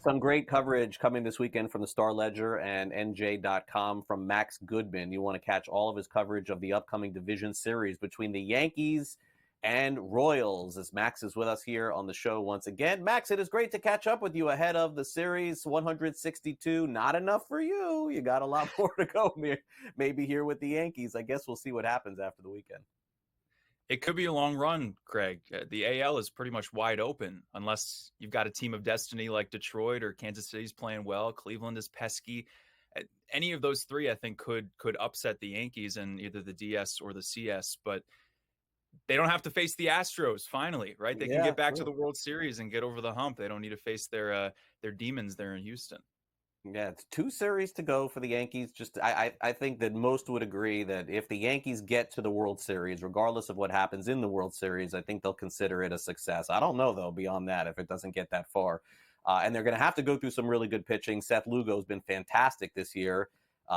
some great coverage coming this weekend from the Star Ledger and NJ.com from Max Goodman. You want to catch all of his coverage of the upcoming division series between the Yankees and Royals, as Max is with us here on the show once again. Max, it is great to catch up with you ahead of the series 162. Not enough for you. You got a lot more to go maybe here with the Yankees. I guess we'll see what happens after the weekend. It could be a long run, Craig. The AL is pretty much wide open unless you've got a team of destiny like Detroit or Kansas City's playing well. Cleveland is pesky. Any of those three, I think, could upset the Yankees in either the DS or the CS, but they don't have to face the Astros finally, right? They can get back to the World Series and get over the hump. They don't need to face their demons there in Houston. Yeah, it's 2 series to go for the Yankees. I think that most would agree that if the Yankees get to the World Series, regardless of what happens in the World Series, I think they'll consider it a success. I don't know, though, beyond that, if it doesn't get that far. And they're going to have to go through some really good pitching. Seth Lugo has been fantastic this year.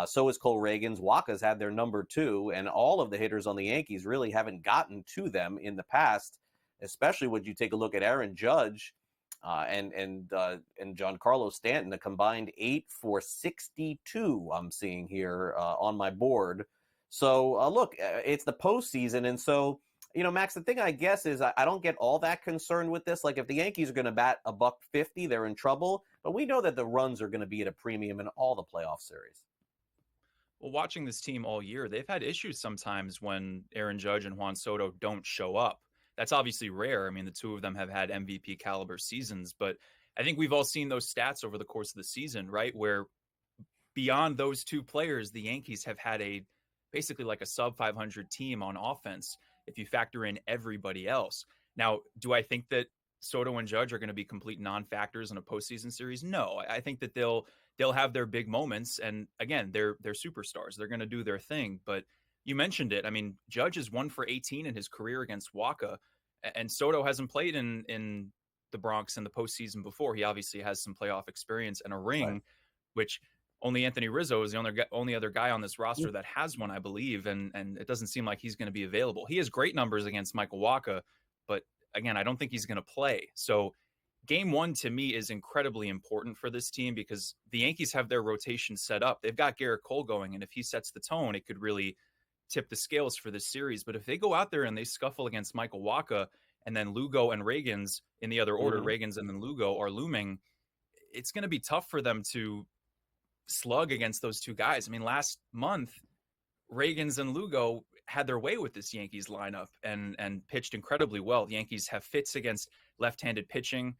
So is Cole Ragans. Waka's had their number 2, and all of the hitters on the Yankees really haven't gotten to them in the past, especially when you take a look at Aaron Judge and Giancarlo Stanton, a combined 8 for 62 I'm seeing here on my board. So, look, it's the postseason, and so, Max, the thing I guess is I don't get all that concerned with this. Like, if the Yankees are going to bat $150, they're in trouble, but we know that the runs are going to be at a premium in all the playoff series. Well, watching this team all year, they've had issues sometimes when Aaron Judge and Juan Soto don't show up. That's obviously rare. I mean, the two of them have had MVP caliber seasons, but I think we've all seen those stats over the course of the season, right? Where beyond those two players, the Yankees have had basically like a sub 500 team on offense if you factor in everybody else. Now, do I think that Soto and Judge are going to be complete non-factors in a postseason series? No, I think that they'll have their big moments, and again, they're superstars. They're going to do their thing, but you mentioned it. I mean, Judge is 1 for 18 in his career against Waka, and Soto hasn't played in the Bronx in the postseason before. He obviously has some playoff experience and a ring, right, which only Anthony Rizzo is the only other guy on this roster that has one, I believe, and it doesn't seem like he's going to be available. He has great numbers against Michael Waka, but again, I don't think he's going to play. So Game 1 to me is incredibly important for this team because the Yankees have their rotation set up. They've got Garrett Cole going, and if he sets the tone, it could really tip the scales for this series. But if they go out there and they scuffle against Michael Waka and then Lugo and Ragans in the other order, Ragans and then Lugo are looming, it's going to be tough for them to slug against those two guys. I mean, last month, Ragans and Lugo had their way with this Yankees lineup and pitched incredibly well. The Yankees have fits against left-handed pitching.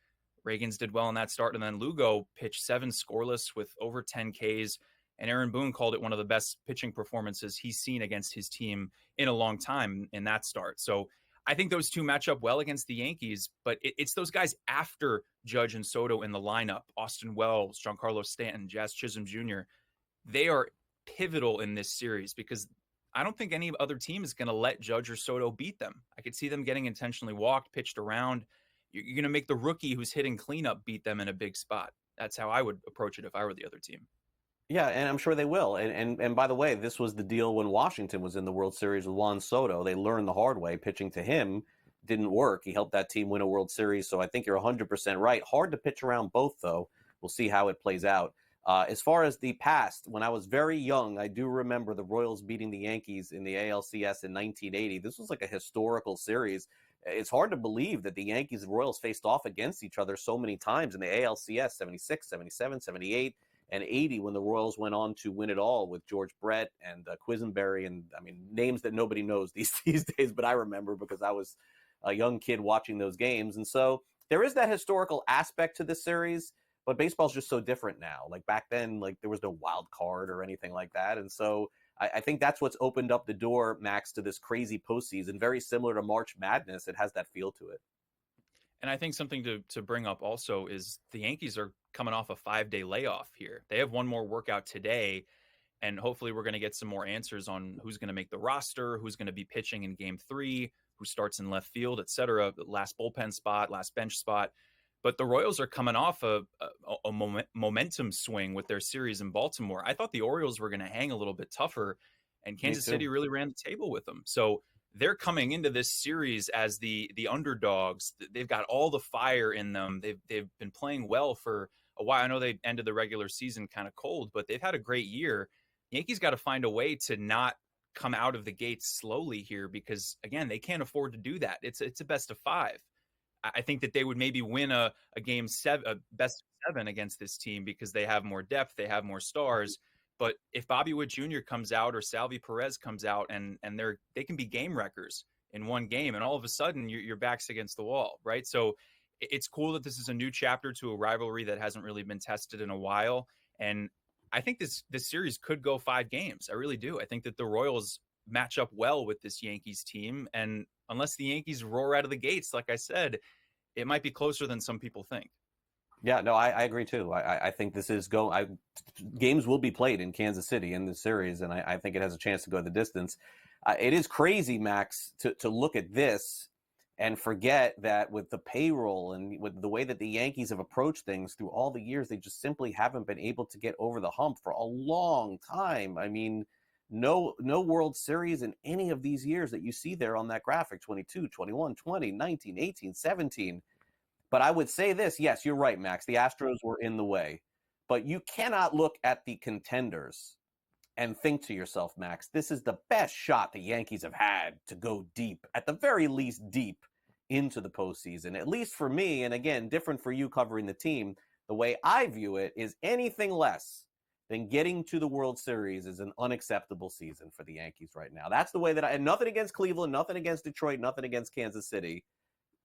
Ragans did well in that start, and then Lugo pitched 7 scoreless with over 10 Ks. And Aaron Boone called it one of the best pitching performances he's seen against his team in a long time in that start. So I think those two match up well against the Yankees, but it's those guys after Judge and Soto in the lineup, Austin Wells, Giancarlo Stanton, Jazz Chisholm Jr., they are pivotal in this series because I don't think any other team is going to let Judge or Soto beat them. I could see them getting intentionally walked, pitched around. You're going to make the rookie who's hitting cleanup beat them in a big spot. That's how I would approach it if I were the other team. Yeah, and I'm sure they will. And by the way, this was the deal when Washington was in the World Series with Juan Soto. They learned the hard way. Pitching to him didn't work. He helped that team win a World Series. So I think you're 100% right. Hard to pitch around both, though. We'll see how it plays out. As far as the past, when I was very young, I do remember the Royals beating the Yankees in the ALCS in 1980. This was like a historical series. It's hard to believe that the Yankees and Royals faced off against each other so many times in the ALCS, 76, 77, 78. And 80 when the Royals went on to win it all with George Brett and Quisenberry and, I mean, names that nobody knows these days, but I remember because I was a young kid watching those games. And so there is that historical aspect to this series, but baseball's just so different now. Like back then, like there was no wild card or anything like that. And so I think that's what's opened up the door, Max, to this crazy postseason, very similar to March Madness. It has that feel to it. And I think something to bring up also is the Yankees are coming off a 5-day layoff here. They have one more workout today, and hopefully we're going to get some more answers on who's going to make the roster, who's going to be pitching in Game 3, who starts in left field, etc. Last bullpen spot, last bench spot. But the Royals are coming off a momentum swing with their series in Baltimore. I thought the Orioles were going to hang a little bit tougher, and Kansas City really ran the table with them. So they're coming into this series as the underdogs. They've got all the fire in them. They've been playing well for a while. I know they ended the regular season kind of cold, but they've had a great year. Yankees got to find a way to not come out of the gates slowly here because again, they can't afford to do that. It's a best of 5. I think that they would maybe win a game 7, a best of 7 against this team because they have more depth, they have more stars. But if Bobby Witt Jr. comes out or Salvi Perez comes out and they can be game wreckers in one game, and all of a sudden your back's against the wall, right? So it's cool that this is a new chapter to a rivalry that hasn't really been tested in a while, and I think this series could go 5 games. I really do. I think that the Royals match up well with this Yankees team, and unless the Yankees roar out of the gates, like I said, it might be closer than some people think. Yeah, no, I agree too. I think this is games will be played in Kansas City in this series, and I think it has a chance to go the distance. It is crazy, Max, to look at this and forget that with the payroll and with the way that the Yankees have approached things through all the years, they just simply haven't been able to get over the hump for a long time. I mean, no World Series in any of these years that you see there on that graphic, 22, 21, 20, 19, 18, 17. But I would say this, yes, you're right, Max. The Astros were in the way. But you cannot look at the contenders and think to yourself, Max, this is the best shot the Yankees have had to go deep, at the very least deep, into the postseason. At least for me, and again, different for you covering the team, the way I view it is anything less than getting to the World Series is an unacceptable season for the Yankees right now. That's the way that and nothing against Cleveland, nothing against Detroit, nothing against Kansas City.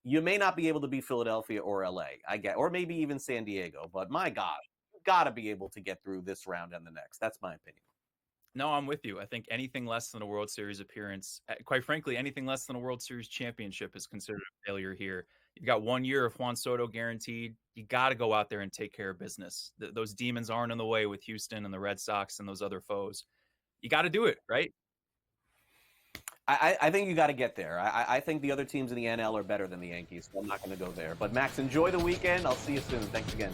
You may not be able to beat Philadelphia or LA, or maybe even San Diego, but my gosh, you've got to be able to get through this round and the next. That's my opinion. No, I'm with you. I think anything less than a World Series appearance, quite frankly, anything less than a World Series championship is considered a failure here. You've got 1 year of Juan Soto guaranteed. You got to go out there and take care of business. Those demons aren't in the way with Houston and the Red Sox and those other foes. You got to do it, right? I think you got to get there. I think the other teams in the NL are better than the Yankees, so I'm not going to go there. But Max, enjoy the weekend. I'll see you soon. Thanks again.